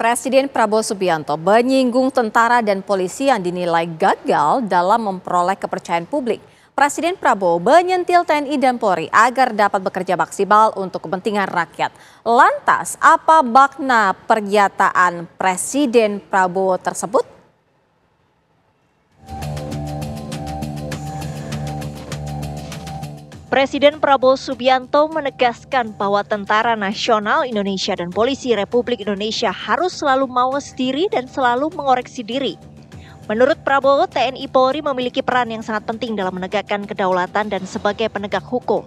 Presiden Prabowo Subianto menyinggung tentara dan polisi yang dinilai gagal dalam memperoleh kepercayaan publik. Presiden Prabowo menyentil TNI dan Polri agar dapat bekerja maksimal untuk kepentingan rakyat. Lantas, apa makna pernyataan Presiden Prabowo tersebut? Presiden Prabowo Subianto menegaskan bahwa Tentara Nasional Indonesia dan Polisi Republik Indonesia harus selalu mawas diri dan selalu mengoreksi diri. Menurut Prabowo, TNI Polri memiliki peran yang sangat penting dalam menegakkan kedaulatan dan sebagai penegak hukum.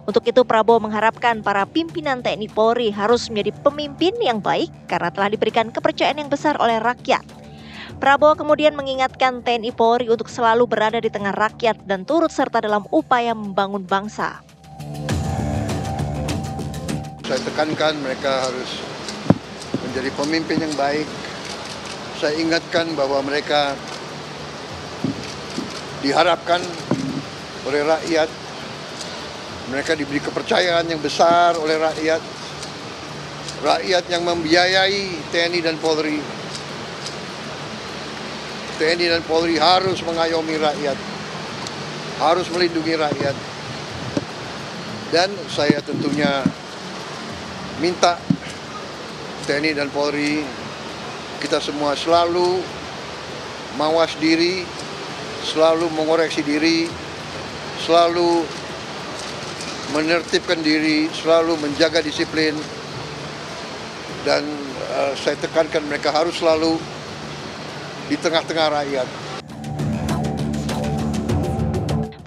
Untuk itu Prabowo mengharapkan para pimpinan TNI Polri harus menjadi pemimpin yang baik karena telah diberikan kepercayaan yang besar oleh rakyat. Prabowo kemudian mengingatkan TNI Polri untuk selalu berada di tengah rakyat dan turut serta dalam upaya membangun bangsa. Saya tekankan mereka harus menjadi pemimpin yang baik. Saya ingatkan bahwa mereka diharapkan oleh rakyat. Mereka diberi kepercayaan yang besar oleh rakyat. Rakyat yang membiayai TNI dan Polri. TNI dan Polri harus mengayomi rakyat, harus melindungi rakyat. Dan saya tentunya minta TNI dan Polri, kita semua selalu mawas diri, selalu mengoreksi diri, selalu menertibkan diri, selalu menjaga disiplin. Dan saya tekankan mereka harus selalu di tengah-tengah rakyat.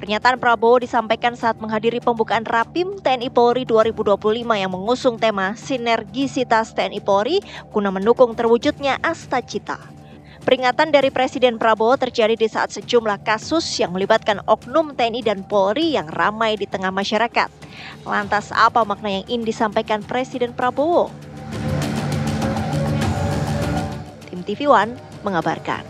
Pernyataan Prabowo disampaikan saat menghadiri pembukaan Rapim TNI Polri 2025 yang mengusung tema Sinergisitas TNI Polri guna mendukung terwujudnya Asta Cita. Peringatan dari Presiden Prabowo terjadi di saat sejumlah kasus yang melibatkan oknum TNI dan Polri yang ramai di tengah masyarakat. Lantas apa makna yang ingin disampaikan Presiden Prabowo? Tim TV One mengabarkan.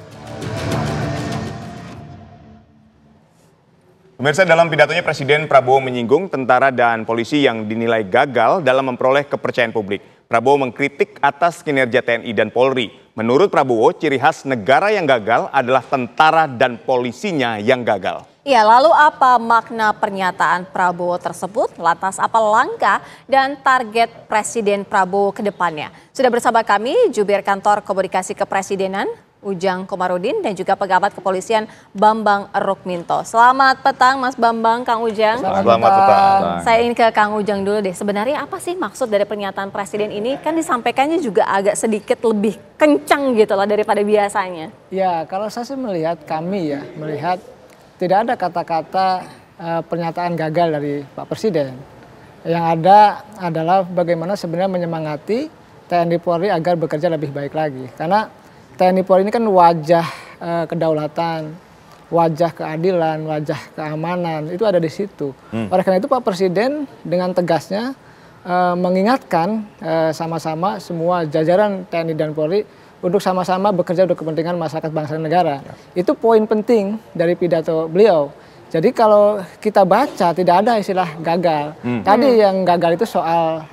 Pemirsa, dalam pidatonya Presiden Prabowo menyinggung tentara dan polisi yang dinilai gagal dalam memperoleh kepercayaan publik. Prabowo mengkritik atas kinerja TNI dan Polri. Menurut Prabowo, ciri khas negara yang gagal adalah tentara dan polisinya yang gagal. Ya, lalu apa makna pernyataan Prabowo tersebut? Lantas apa langkah dan target Presiden Prabowo ke depannya? Sudah bersama kami Jubir Kantor Komunikasi Kepresidenan Ujang Komarudin dan juga Pejabat Kepolisian Bambang Rukminto. Selamat petang Mas Bambang, Kang Ujang. Selamat petang. Saya ingin ke Kang Ujang dulu deh. Sebenarnya apa sih maksud dari pernyataan Presiden ini? Kan disampaikannya juga agak sedikit lebih kencang gitu lah daripada biasanya. Ya, kalau saya sih melihat tidak ada kata-kata pernyataan gagal dari Pak Presiden. Yang ada adalah bagaimana sebenarnya menyemangati TNI Polri agar bekerja lebih baik lagi. Karena TNI Polri ini kan wajah kedaulatan, wajah keadilan, wajah keamanan, itu ada di situ. Oleh karena itu Pak Presiden dengan tegasnya mengingatkan sama-sama semua jajaran TNI dan Polri untuk sama-sama bekerja untuk kepentingan masyarakat bangsa dan negara. Itu poin penting dari pidato beliau. Jadi kalau kita baca tidak ada istilah gagal. Tadi yang gagal itu soal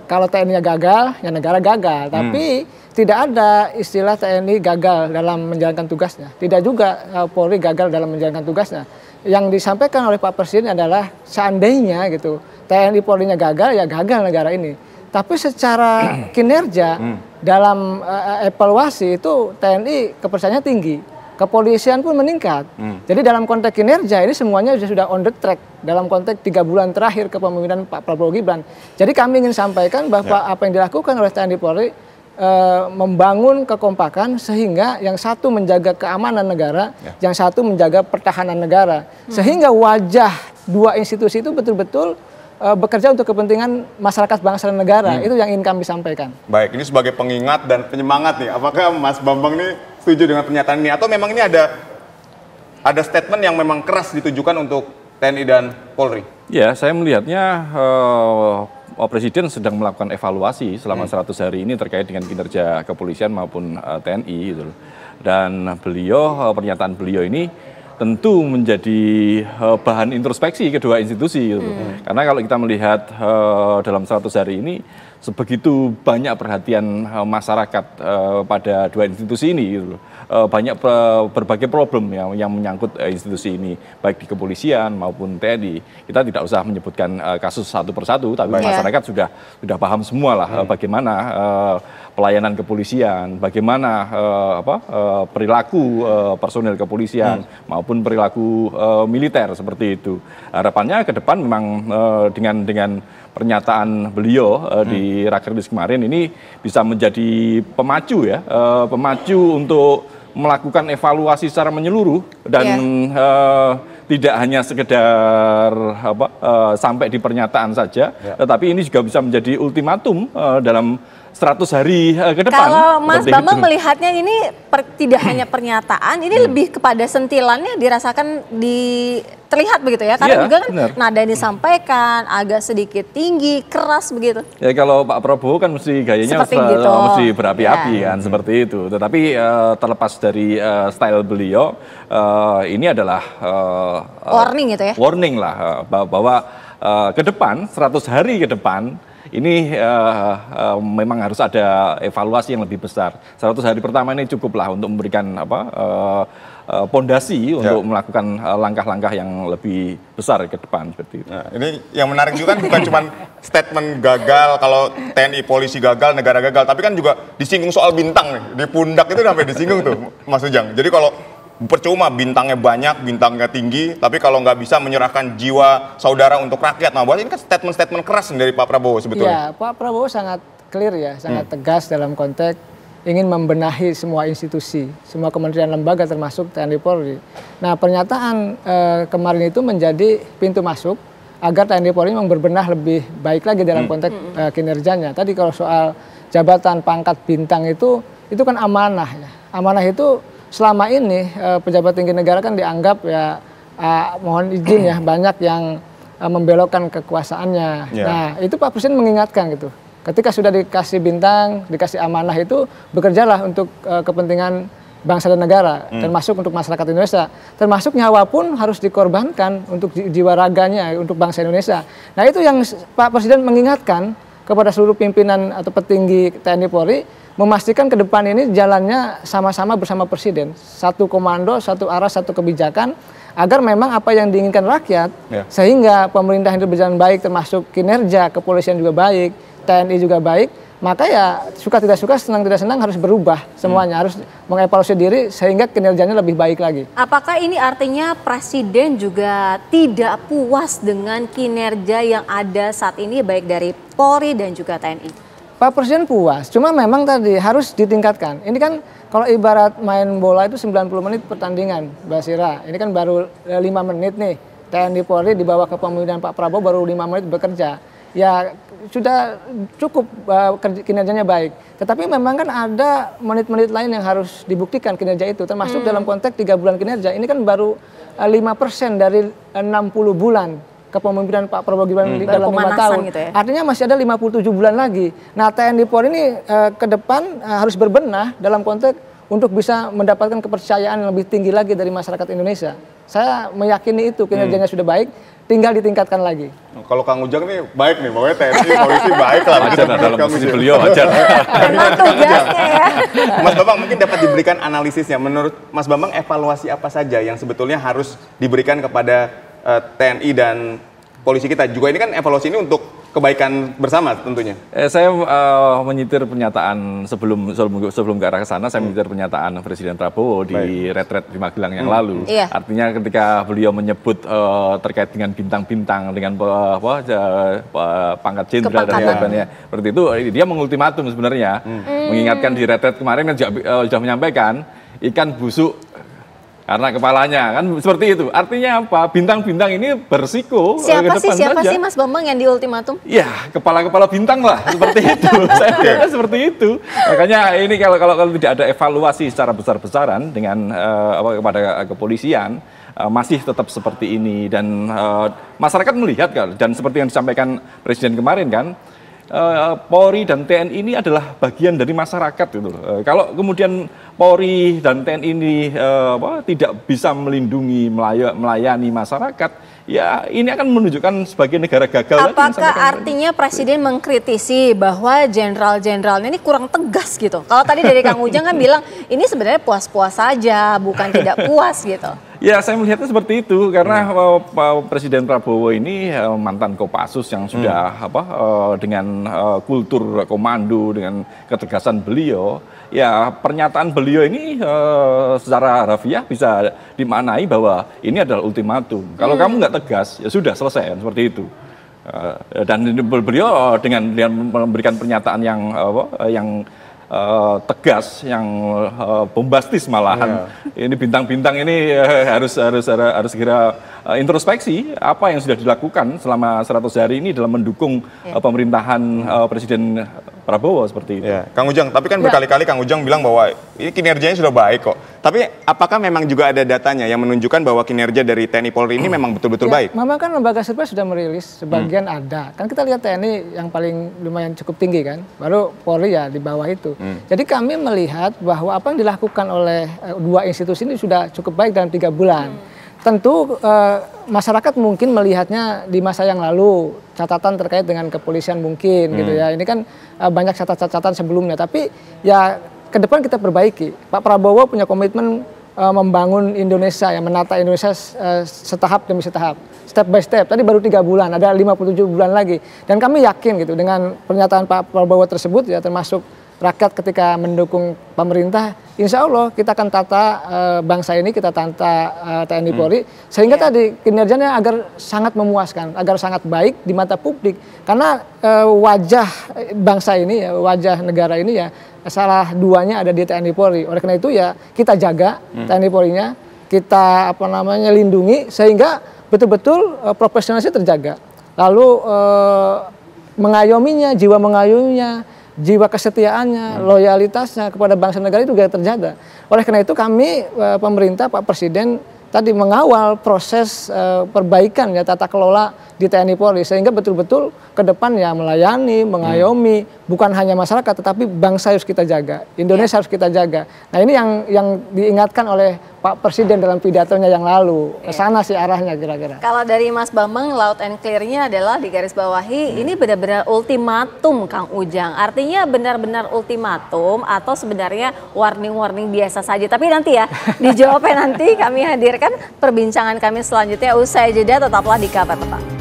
kalau TNI-nya gagal, ya negara gagal. Tapi tidak ada istilah TNI gagal dalam menjalankan tugasnya. Tidak juga Polri gagal dalam menjalankan tugasnya. Yang disampaikan oleh Pak Presiden adalah seandainya gitu TNI Polri-nya gagal, ya gagal negara ini. Tapi secara kinerja dalam evaluasi itu TNI kepercayaannya tinggi. Kepolisian pun meningkat. Jadi dalam konteks kinerja ini semuanya sudah on the track dalam konteks 3 bulan terakhir kepemimpinan Pak Prabowo Gibran. Jadi kami ingin sampaikan bahwa apa yang dilakukan oleh TNI Polri membangun kekompakan sehingga yang satu menjaga keamanan negara, yang satu menjaga pertahanan negara. Sehingga wajah dua institusi itu betul-betul bekerja untuk kepentingan masyarakat bangsa dan negara. Itu yang ingin kami sampaikan. Baik, ini sebagai pengingat dan penyemangat nih. Apakah Mas Bambang ini setuju dengan pernyataan ini? Atau memang ini ada statement yang memang keras ditujukan untuk TNI dan Polri? Ya, saya melihatnya Presiden sedang melakukan evaluasi selama 100 hari ini terkait dengan kinerja kepolisian maupun TNI. Gitu. Dan pernyataan beliau ini tentu menjadi bahan introspeksi kedua institusi gitu. Karena kalau kita melihat dalam 100 hari ini sebegitu banyak perhatian masyarakat pada dua institusi ini gitu loh. Banyak berbagai problem yang menyangkut institusi ini, baik di kepolisian maupun TNI. Kita tidak usah menyebutkan kasus satu persatu, tapi masyarakat sudah paham semua lah bagaimana pelayanan kepolisian, bagaimana perilaku personel kepolisian maupun perilaku militer seperti itu. Harapannya ke depan memang dengan pernyataan beliau di Rakernas kemarin ini bisa menjadi pemacu ya, pemacu untuk melakukan evaluasi secara menyeluruh dan tidak hanya sekedar sampai di pernyataan saja, tetapi ini juga bisa menjadi ultimatum dalam 100 hari ke depan. Kalau Mas Bambang melihatnya ini tidak hanya pernyataan, ini lebih kepada sentilannya dirasakan terlihat begitu ya, karena juga kan nada yang disampaikan agak sedikit tinggi, keras begitu. Ya kalau Pak Prabowo kan mesti gayanya gitu. Mesti berapi-api kan seperti itu. Tetapi terlepas dari style beliau, ini adalah warning gitu ya. Warning lah bahwa ke depan 100 hari ke depan ini memang harus ada evaluasi yang lebih besar. 100 hari pertama ini cukuplah untuk memberikan pondasi untuk melakukan langkah-langkah yang lebih besar ke depan seperti itu. Nah, ini yang menarik juga kan bukan cuma statement gagal kalau TNI polisi gagal, negara gagal, tapi kan juga disinggung soal bintang nih. Di pundak itu sampai disinggung tuh, Mas Ujang. Jadi kalau percuma bintangnya banyak, bintangnya tinggi, tapi kalau nggak bisa menyerahkan jiwa saudara untuk rakyat. Nah, buat ini kan statement-statement keras dari Pak Prabowo sebetulnya. Ya, Pak Prabowo sangat clear ya, sangat tegas dalam konteks ingin membenahi semua institusi, semua kementerian lembaga termasuk TNI Polri. Nah, pernyataan kemarin itu menjadi pintu masuk agar TNI Polri memang berbenah lebih baik lagi dalam konteks kinerjanya. Tadi kalau soal jabatan pangkat bintang itu kan amanah ya. Amanah itu selama ini pejabat tinggi negara kan dianggap ya mohon izin ya banyak yang membelokkan kekuasaannya. Nah itu Pak Presiden mengingatkan gitu. Ketika sudah dikasih bintang, dikasih amanah itu bekerjalah untuk kepentingan bangsa dan negara, termasuk untuk masyarakat Indonesia. Termasuk nyawa pun harus dikorbankan untuk jiwa raganya untuk bangsa Indonesia. Nah itu yang Pak Presiden mengingatkan kepada seluruh pimpinan atau petinggi TNI Polri, memastikan ke depan ini jalannya sama-sama bersama Presiden. Satu komando, satu arah, satu kebijakan, agar memang apa yang diinginkan rakyat, sehingga pemerintahan itu berjalan baik, termasuk kinerja, kepolisian juga baik, TNI juga baik, maka ya suka tidak suka, senang tidak senang harus berubah semuanya, harus mengevaluasi diri sehingga kinerjanya lebih baik lagi. Apakah ini artinya Presiden juga tidak puas dengan kinerja yang ada saat ini baik dari Polri dan juga TNI? Pak Presiden puas, cuma memang tadi harus ditingkatkan. Ini kan kalau ibarat main bola itu 90 menit pertandingan, Mbak Sira. Ini kan baru 5 menit nih, TNI Polri di bawah kepemimpinan Pak Prabowo baru 5 menit bekerja. Ya sudah cukup kinerjanya baik. Tetapi memang kan ada menit-menit lain yang harus dibuktikan kinerja itu. Termasuk dalam konteks 3 bulan kinerja. Ini kan baru 5% dari 60 bulan kepemimpinan Pak Prabowo Gibran dalam 5 tahun. Gitu ya? Artinya masih ada 57 bulan lagi. Nah TNI Polri ini ke depan harus berbenah dalam konteks untuk bisa mendapatkan kepercayaan yang lebih tinggi lagi dari masyarakat Indonesia. Saya meyakini itu kinerjanya sudah baik, tinggal ditingkatkan lagi. Kalau Kang Ujang nih baik nih, pokoknya TNI polisi baik lah. Wajar dalam posisi beliau, wajar. Memang tugasnya ya. Mas Bambang mungkin dapat diberikan analisisnya. Menurut Mas Bambang evaluasi apa saja yang sebetulnya harus diberikan kepada TNI dan polisi kita? Juga ini kan evaluasi ini untuk kebaikan bersama tentunya. Saya menyitir pernyataan sebelum ke arah ke sana, saya menyitir pernyataan Presiden Prabowo di retret di Magelang yang lalu. Artinya ketika beliau menyebut terkait dengan bintang-bintang, dengan pangkat jenderal dan sebagainya, seperti itu, dia mengultimatum sebenarnya. Mengingatkan di retret kemarin kan sudah menyampaikan ikan busuk karena kepalanya, kan seperti itu. Artinya apa? Bintang-bintang ini bersiko siapa ke depan siapa saja. sih Mas Bambang yang diultimatum? Ya, kepala-kepala bintang lah, seperti itu. Saya kira seperti itu. Makanya ini kalau tidak ada evaluasi secara besar-besaran dengan kepada kepolisian, masih tetap seperti ini. Dan masyarakat melihat kan, dan seperti yang disampaikan Presiden kemarin kan, Polri dan TNI ini adalah bagian dari masyarakat gitu. Kalau kemudian Polri dan TNI ini tidak bisa melindungi, melayani masyarakat, ya ini akan menunjukkan sebagai negara gagal. Apakah artinya Presiden mengkritisi bahwa jenderal-jenderalnya ini kurang tegas gitu? Kalau tadi dari Kang Ujang kan bilang ini sebenarnya puas-puas saja, bukan tidak puas gitu. Ya, saya melihatnya seperti itu karena Presiden Prabowo ini mantan Kopassus yang sudah dengan kultur komando, dengan ketegasan beliau, ya pernyataan beliau ini secara harfiah bisa dimaknai bahwa ini adalah ultimatum. Kalau kamu nggak tegas, ya sudah selesai seperti itu. Dan beliau dengan memberikan pernyataan yang tegas, yang bombastis malahan. Ini bintang-bintang ini harus segera introspeksi apa yang sudah dilakukan selama 100 hari ini dalam mendukung pemerintahan Presiden Prabowo seperti itu. Ya, Kang Ujang, tapi kan berkali-kali Kang Ujang bilang bahwa ini kinerjanya sudah baik kok. Tapi apakah memang juga ada datanya yang menunjukkan bahwa kinerja dari TNI Polri ini memang betul-betul baik? Memang kan lembaga survei sudah merilis, sebagian ada. Kan kita lihat TNI yang paling lumayan cukup tinggi kan, baru Polri ya di bawah itu. Jadi kami melihat bahwa apa yang dilakukan oleh dua institusi ini sudah cukup baik dalam 3 bulan. Tentu masyarakat mungkin melihatnya di masa yang lalu catatan terkait dengan kepolisian mungkin gitu ya. Ini kan banyak catatan sebelumnya, tapi ya ke depan kita perbaiki. Pak Prabowo punya komitmen membangun Indonesia, yang menata Indonesia setahap demi setahap, step by step. Tadi baru 3 bulan, ada 57 bulan lagi. Dan kami yakin gitu dengan pernyataan Pak Prabowo tersebut ya, termasuk rakyat ketika mendukung pemerintah, insya Allah kita akan tata bangsa ini, kita tata TNI Polri, sehingga tadi kinerjanya agar sangat memuaskan, agar sangat baik di mata publik. Karena wajah bangsa ini, wajah negara ini ya salah duanya ada di TNI Polri. Oleh karena itu ya kita jaga TNI Polri-nya, kita lindungi sehingga betul-betul profesionalisnya terjaga. Lalu mengayominya, jiwa mengayominya, jiwa kesetiaannya, loyalitasnya kepada bangsa negara itu juga terjaga. Oleh karena itu kami pemerintah, Pak Presiden tadi mengawal proses perbaikan ya tata kelola di TNI Polri sehingga betul-betul ke depan ya melayani, mengayomi bukan hanya masyarakat tetapi bangsa harus kita jaga, Indonesia harus kita jaga. Nah ini yang diingatkan oleh Pak Presiden dalam pidatonya yang lalu. Kesana sih arahnya kira-kira. Kalau dari Mas Bambang, loud and clear-nya adalah di garis bawahi ini benar-benar ultimatum Kang Ujang. Artinya benar-benar ultimatum atau sebenarnya warning-warning biasa saja. Tapi nanti ya dijawabnya nanti kami hadirkan perbincangan kami selanjutnya usai jeda, tetaplah di Kabar Petang.